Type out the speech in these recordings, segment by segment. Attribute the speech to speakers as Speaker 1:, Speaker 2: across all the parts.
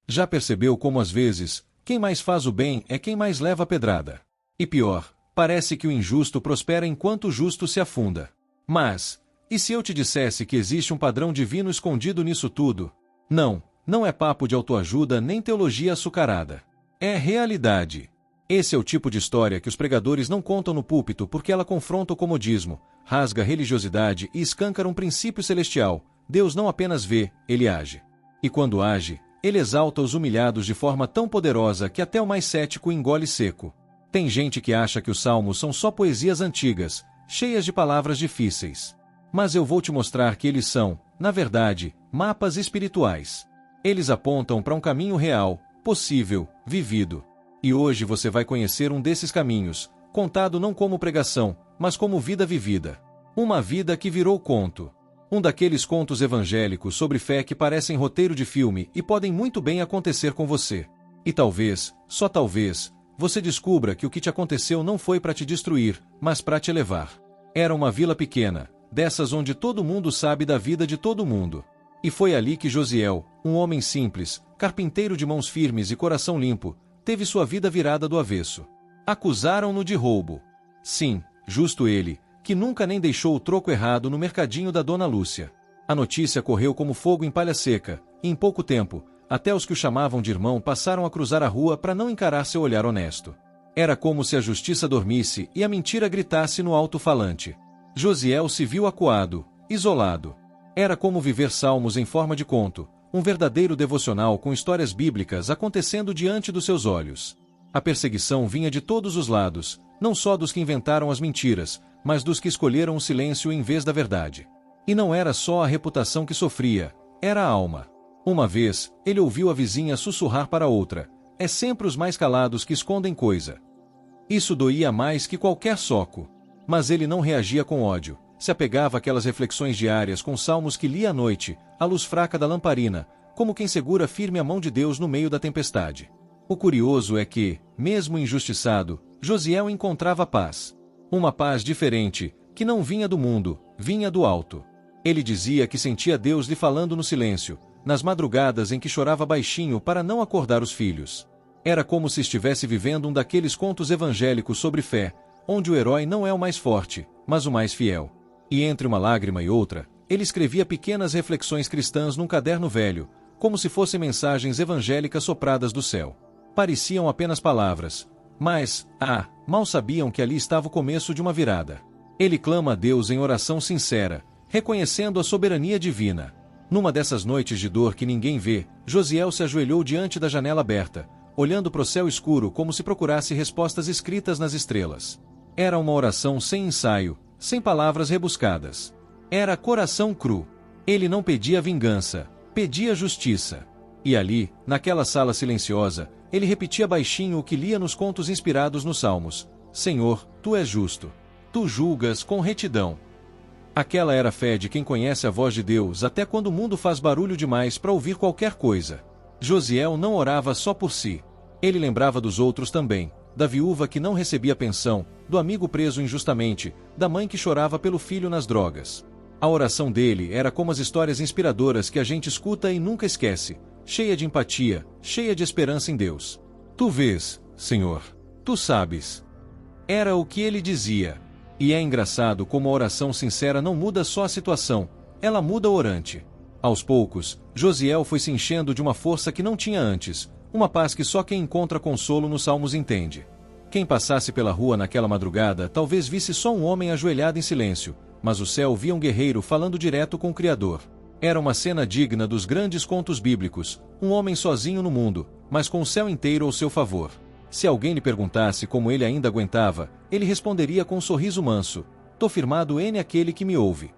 Speaker 1: Já percebeu como às vezes, quem mais faz o bem é quem mais leva a pedrada? E pior, parece que o injusto prospera enquanto o justo se afunda. Mas, e se eu te dissesse que existe um padrão divino escondido nisso tudo? Não, não é papo de autoajuda nem teologia açucarada. É realidade. Esse é o tipo de história que os pregadores não contam no púlpito porque ela confronta o comodismo, rasga a religiosidade e escâncara um princípio celestial. Deus não apenas vê, ele age. E quando age, ele exalta os humilhados de forma tão poderosa que até o mais cético engole seco. Tem gente que acha que os salmos são só poesias antigas, cheias de palavras difíceis. Mas eu vou te mostrar que eles são, na verdade, mapas espirituais. Eles apontam para um caminho real, possível, vivido. E hoje você vai conhecer um desses caminhos, contado não como pregação, mas como vida vivida. Uma vida que virou conto. Um daqueles contos evangélicos sobre fé que parecem roteiro de filme e podem muito bem acontecer com você. E talvez, só talvez, você descubra que o que te aconteceu não foi para te destruir, mas para te elevar. Era uma vila pequena, dessas onde todo mundo sabe da vida de todo mundo. E foi ali que Josiel, um homem simples, carpinteiro de mãos firmes e coração limpo, teve sua vida virada do avesso. Acusaram-no de roubo. Sim, justo ele, que nunca nem deixou o troco errado no mercadinho da Dona Lúcia. A notícia correu como fogo em palha seca, e em pouco tempo, até os que o chamavam de irmão passaram a cruzar a rua para não encarar seu olhar honesto. Era como se a justiça dormisse e a mentira gritasse no alto-falante. Josiel se viu acuado, isolado. Era como viver salmos em forma de conto, um verdadeiro devocional com histórias bíblicas acontecendo diante dos seus olhos. A perseguição vinha de todos os lados, não só dos que inventaram as mentiras, mas dos que escolheram o silêncio em vez da verdade. E não era só a reputação que sofria, era a alma. Uma vez, ele ouviu a vizinha sussurrar para outra: é sempre os mais calados que escondem coisa. Isso doía mais que qualquer soco. Mas ele não reagia com ódio, se apegava àquelas reflexões diárias com salmos que lia à noite, à luz fraca da lamparina, como quem segura firme a mão de Deus no meio da tempestade. O curioso é que, mesmo injustiçado, Josiel encontrava paz. Uma paz diferente, que não vinha do mundo, vinha do alto. Ele dizia que sentia Deus lhe falando no silêncio, nas madrugadas em que chorava baixinho para não acordar os filhos. Era como se estivesse vivendo um daqueles contos evangélicos sobre fé, onde o herói não é o mais forte, mas o mais fiel. E entre uma lágrima e outra, ele escrevia pequenas reflexões cristãs num caderno velho, como se fossem mensagens evangélicas sopradas do céu. Pareciam apenas palavras, mas, mal sabiam que ali estava o começo de uma virada. Ele clama a Deus em oração sincera, reconhecendo a soberania divina. Numa dessas noites de dor que ninguém vê, Josiel se ajoelhou diante da janela aberta, olhando para o céu escuro como se procurasse respostas escritas nas estrelas. Era uma oração sem ensaio, sem palavras rebuscadas. Era coração cru. Ele não pedia vingança, pedia justiça. E ali, naquela sala silenciosa, ele repetia baixinho o que lia nos contos inspirados nos Salmos: Senhor, tu és justo. Tu julgas com retidão. Aquela era a fé de quem conhece a voz de Deus até quando o mundo faz barulho demais para ouvir qualquer coisa. Josiel não orava só por si. Ele lembrava dos outros também, da viúva que não recebia pensão, do amigo preso injustamente, da mãe que chorava pelo filho nas drogas. A oração dele era como as histórias inspiradoras que a gente escuta e nunca esquece, cheia de empatia, cheia de esperança em Deus. Tu vês, Senhor. Tu sabes. Era o que ele dizia. E é engraçado como a oração sincera não muda só a situação, ela muda o orante. Aos poucos, Josiel foi se enchendo de uma força que não tinha antes, uma paz que só quem encontra consolo nos salmos entende. Quem passasse pela rua naquela madrugada talvez visse só um homem ajoelhado em silêncio, mas o céu via um guerreiro falando direto com o Criador. Era uma cena digna dos grandes contos bíblicos, um homem sozinho no mundo, mas com o céu inteiro ao seu favor. Se alguém lhe perguntasse como ele ainda aguentava, ele responderia com um sorriso manso: tô firmado naquele que me ouve.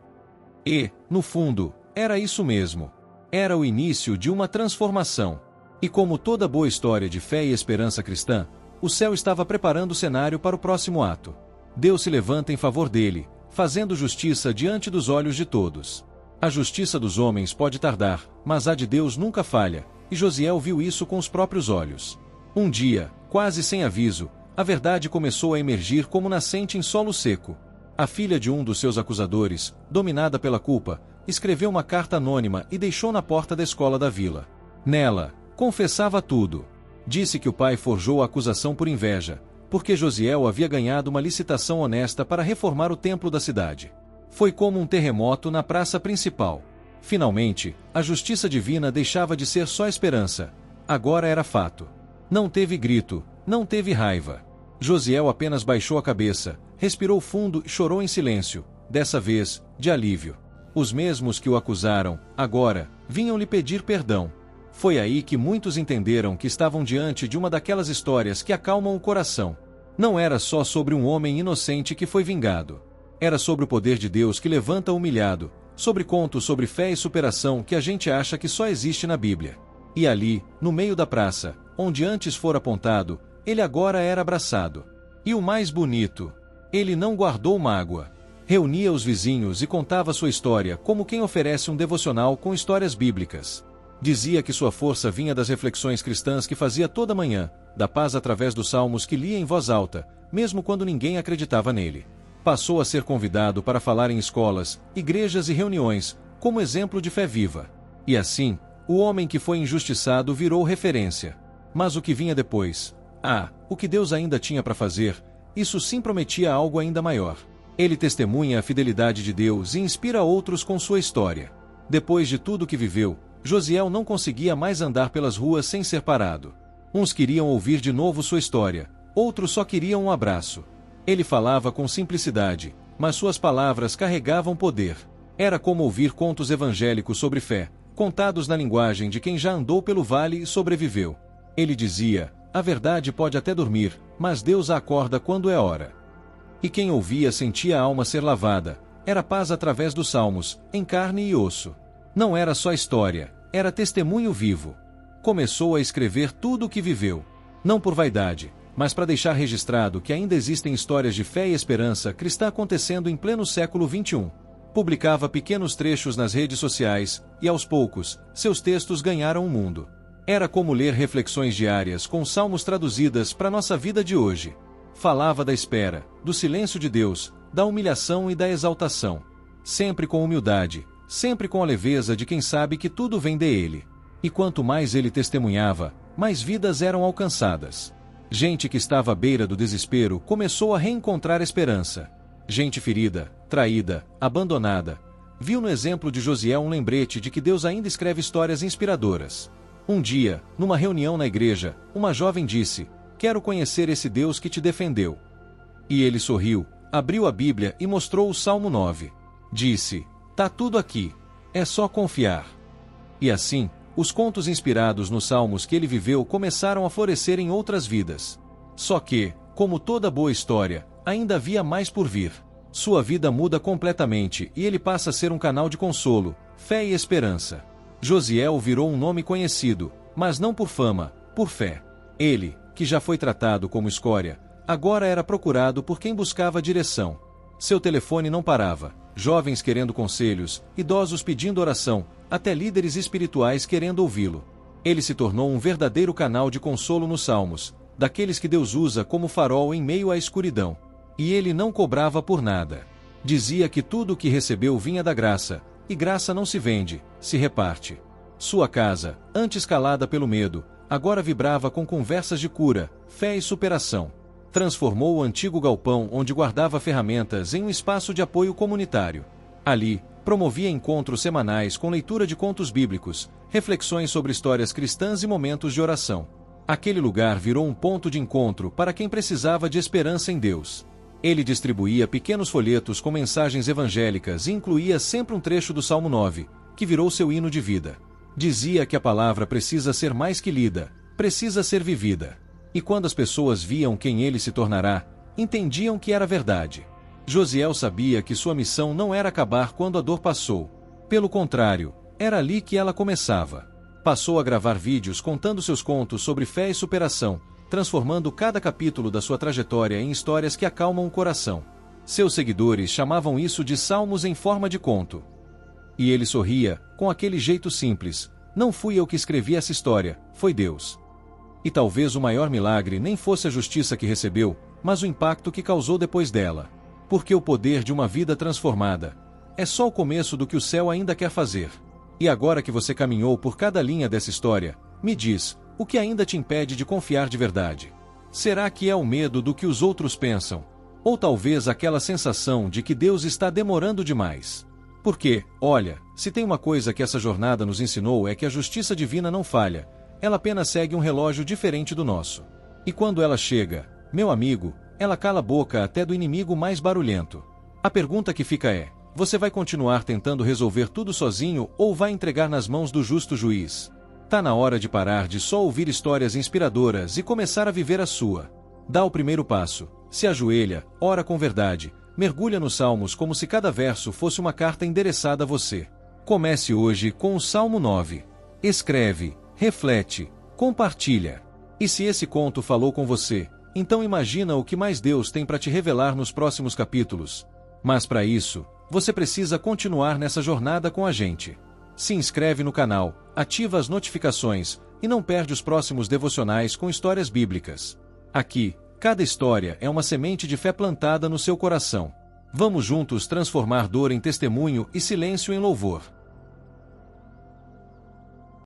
Speaker 1: E, no fundo, era isso mesmo. Era o início de uma transformação. E como toda boa história de fé e esperança cristã, o céu estava preparando o cenário para o próximo ato. Deus se levanta em favor dele, fazendo justiça diante dos olhos de todos. A justiça dos homens pode tardar, mas a de Deus nunca falha, e Josiel viu isso com os próprios olhos. Um dia, quase sem aviso, a verdade começou a emergir como nascente em solo seco. A filha de um dos seus acusadores, dominada pela culpa, escreveu uma carta anônima e deixou na porta da escola da vila. Nela, Confessava tudo. Disse que o pai forjou a acusação por inveja, porque Josiel havia ganhado uma licitação honesta para reformar o templo da cidade. Foi como um terremoto na praça principal. Finalmente, a justiça divina deixava de ser só esperança. Agora era fato. Não teve grito, não teve raiva. Josiel apenas baixou a cabeça, respirou fundo e chorou em silêncio, dessa vez, de alívio. Os mesmos que o acusaram, agora, vinham lhe pedir perdão. Foi aí que muitos entenderam que estavam diante de uma daquelas histórias que acalmam o coração. Não era só sobre um homem inocente que foi vingado. Era sobre o poder de Deus que levanta o humilhado, sobre contos sobre fé e superação que a gente acha que só existe na Bíblia. E ali, no meio da praça, onde antes fora apontado, ele agora era abraçado. E o mais bonito, ele não guardou mágoa. Reunia os vizinhos e contava sua história como quem oferece um devocional com histórias bíblicas. Dizia que sua força vinha das reflexões cristãs que fazia toda manhã, da paz através dos salmos que lia em voz alta, mesmo quando ninguém acreditava nele. Passou a ser convidado para falar em escolas, igrejas e reuniões, como exemplo de fé viva. E assim, o homem que foi injustiçado virou referência. Mas o que vinha depois? O que Deus ainda tinha para fazer, isso sim prometia algo ainda maior. Ele testemunha a fidelidade de Deus e inspira outros com sua história. Depois de tudo que viveu, Josiel não conseguia mais andar pelas ruas sem ser parado. Uns queriam ouvir de novo sua história, outros só queriam um abraço. Ele falava com simplicidade, mas suas palavras carregavam poder. Era como ouvir contos evangélicos sobre fé, contados na linguagem de quem já andou pelo vale e sobreviveu. Ele dizia: a verdade pode até dormir, mas Deus a acorda quando é hora. E quem ouvia sentia a alma ser lavada. Era paz através dos salmos, em carne e osso. Não era só história, era testemunho vivo. Começou a escrever tudo o que viveu. Não por vaidade, mas para deixar registrado que ainda existem histórias de fé e esperança cristã acontecendo em pleno século XXI. Publicava pequenos trechos nas redes sociais, e aos poucos, seus textos ganharam o mundo. Era como ler reflexões diárias com salmos traduzidas para nossa vida de hoje. Falava da espera, do silêncio de Deus, da humilhação e da exaltação. Sempre com humildade, sempre com a leveza de quem sabe que tudo vem dele. E quanto mais ele testemunhava, mais vidas eram alcançadas. Gente que estava à beira do desespero começou a reencontrar esperança. Gente ferida, traída, abandonada, viu no exemplo de Josiel um lembrete de que Deus ainda escreve histórias inspiradoras. Um dia, numa reunião na igreja, uma jovem disse: "Quero conhecer esse Deus que te defendeu." E ele sorriu, abriu a Bíblia e mostrou o Salmo 9. Disse: "Tá tudo aqui. É só confiar." E assim, os contos inspirados nos salmos que ele viveu começaram a florescer em outras vidas. Só que, como toda boa história, ainda havia mais por vir. Sua vida muda completamente e ele passa a ser um canal de consolo, fé e esperança. Josiel virou um nome conhecido, mas não por fama, por fé. Ele, que já foi tratado como escória, agora era procurado por quem buscava direção. Seu telefone não parava, jovens querendo conselhos, idosos pedindo oração, até líderes espirituais querendo ouvi-lo. Ele se tornou um verdadeiro canal de consolo nos salmos, daqueles que Deus usa como farol em meio à escuridão. E ele não cobrava por nada. Dizia que tudo o que recebeu vinha da graça, e graça não se vende, se reparte. Sua casa, antes calada pelo medo, agora vibrava com conversas de cura, fé e superação. Transformou o antigo galpão onde guardava ferramentas em um espaço de apoio comunitário. Ali, promovia encontros semanais com leitura de contos bíblicos, reflexões sobre histórias cristãs e momentos de oração. Aquele lugar virou um ponto de encontro para quem precisava de esperança em Deus. Ele distribuía pequenos folhetos com mensagens evangélicas e incluía sempre um trecho do Salmo 9, que virou seu hino de vida. Dizia que a palavra precisa ser mais que lida, precisa ser vivida. E quando as pessoas viam quem ele se tornará, entendiam que era verdade. Josiel sabia que sua missão não era acabar quando a dor passou. Pelo contrário, era ali que ela começava. Passou a gravar vídeos contando seus contos sobre fé e superação, transformando cada capítulo da sua trajetória em histórias que acalmam o coração. Seus seguidores chamavam isso de salmos em forma de conto. E ele sorria, com aquele jeito simples: "Não fui eu que escrevi essa história, foi Deus." E talvez o maior milagre nem fosse a justiça que recebeu, mas o impacto que causou depois dela. Porque o poder de uma vida transformada é só o começo do que o céu ainda quer fazer. E agora que você caminhou por cada linha dessa história, Me diz, o que ainda te impede de confiar de verdade? Será que é o medo do que os outros pensam? Ou talvez aquela sensação de que Deus está demorando demais? Porque, olha, se tem uma coisa que essa jornada nos ensinou é que a justiça divina não falha, ela apenas segue um relógio diferente do nosso. E quando ela chega, meu amigo, ela cala a boca até do inimigo mais barulhento. A pergunta que fica é: você vai continuar tentando resolver tudo sozinho ou vai entregar nas mãos do justo juiz? Tá na hora de parar de só ouvir histórias inspiradoras e começar a viver a sua. Dá o primeiro passo, se ajoelha, ora com verdade, mergulha nos Salmos como se cada verso fosse uma carta endereçada a você. Comece hoje com o Salmo 9. Escreve, reflete, compartilha. E se esse conto falou com você, então imagina o que mais Deus tem para te revelar nos próximos capítulos. Mas para isso, você precisa continuar nessa jornada com a gente. Se inscreve no canal, ativa as notificações e não perde os próximos devocionais com histórias bíblicas. Aqui, cada história é uma semente de fé plantada no seu coração. Vamos juntos transformar dor em testemunho e silêncio em louvor.